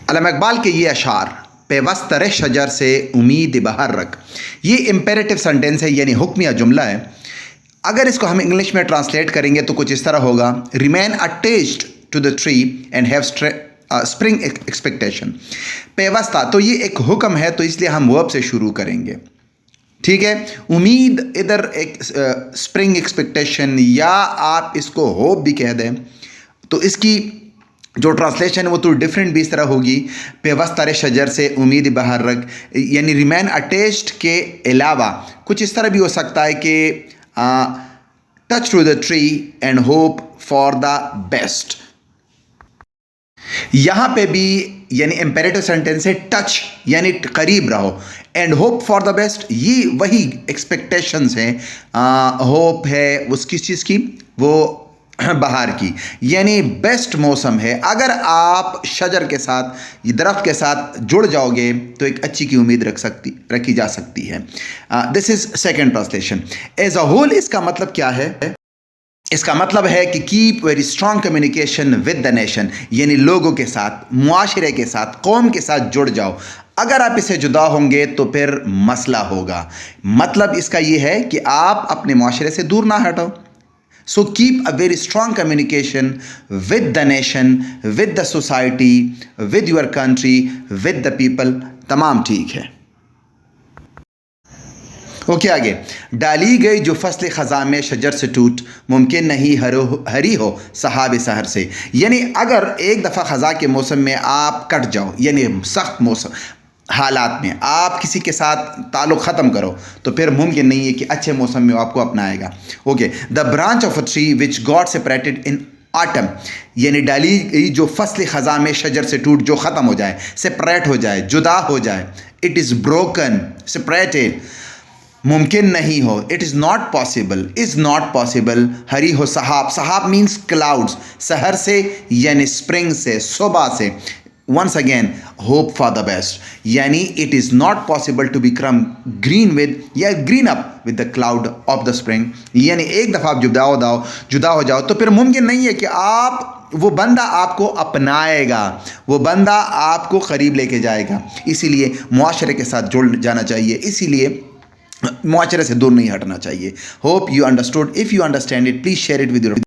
علامہ اقبال کے یہ اشعار پیوست رہ شجر سے امید بہر رکھ، یہ امپیریٹو سنٹینس ہے، یعنی حکمیہ جملہ ہے۔ اگر اس کو ہم انگلش میں ٹرانسلیٹ کریں گے تو کچھ اس طرح ہوگا: remain attached to the tree and have spring expectation. پیوستہ تو یہ ایک حکم ہے، تو اس لیے ہم ورب سے شروع کریں گے، ٹھیک ہے۔ امید ادھر ایک اسپرنگ ایکسپیکٹیشن، یا آپ اس کو ہوپ بھی کہہ دیں، تو اس کی جو ٹرانسلیشن ہے وہ تو ڈفرینٹ بھی اس طرح ہوگی: پیوستہ شجر سے امید بہر رکھ، یعنی ریمین اٹیچڈ کے علاوہ کچھ اس طرح بھی ہو سکتا ہے کہ touch to the tree and hope for the best. یہاں پہ بھی یعنی امپیریٹو سینٹینس ہے، ٹچ یعنی قریب رہو، and hope for the best, یہ وہی ایکسپیکٹیشنز ہیں۔ ہوپ ہے اس کس چیز کی؟ وہ بہار کی، یعنی بیسٹ موسم ہے۔ اگر آپ شجر کے ساتھ، درخت کے ساتھ جڑ جاؤ گے تو ایک اچھی کی امید رکھی جا سکتی ہے۔ This is second translation. As a whole اس کا مطلب کیا ہے؟ اس کا مطلب ہے کہ keep very strong communication with the nation, یعنی لوگوں کے ساتھ، معاشرے کے ساتھ، قوم کے ساتھ جڑ جاؤ۔ اگر آپ اس سے جدا ہوں گے تو پھر مسئلہ ہوگا۔ مطلب اس کا یہ ہے کہ آپ اپنے معاشرے سے دور نہ ہٹو۔ So keep a very strong communication with the nation, with the society, with your country, with the people. تمام ٹھیک ہے۔ اوکے آگے، ڈالی گئی جو فصل خزاں میں شجر سے ٹوٹ، ممکن نہیں ہری ہو سحاب سحر سے۔ یعنی اگر ایک دفعہ خزاں کے موسم میں آپ کٹ جاؤ، یعنی سخت موسم حالات میں آپ کسی کے ساتھ تعلق ختم کرو، تو پھر ممکن نہیں ہے کہ اچھے موسم میں آپ کو اپنائے گا۔ Okay, the branch of a tree which got separated in autumn, یعنی ڈالی گئی جو فصل خزاں میں شجر سے ٹوٹ، جو ختم ہو جائے، سپریٹ ہو جائے، جدا ہو جائے۔ اٹ از بروکن، سپریٹڈ، ممکن نہیں ہو، it is not possible, is not possible ہری ہو سحاب۔ سحاب مینس کلاؤڈس، سحر سے یعنی اسپرنگ سے، صبح سے۔ once again hope for the best، یعنی it is not possible to become green with یا green up with the cloud of the spring، یعنی ایک دفعہ آپ جدا ہو جاؤ تو پھر ممکن نہیں ہے کہ وہ بندہ آپ کو اپنائے گا، وہ بندہ آپ کو قریب لے کے جائے گا۔ اسی لیے معاشرے کے ساتھ جڑ جانا چاہیے، اسی لیے معاشرے سے دور نہیں ہٹنا چاہیے۔ Hope you understood. If you understand it please share it with your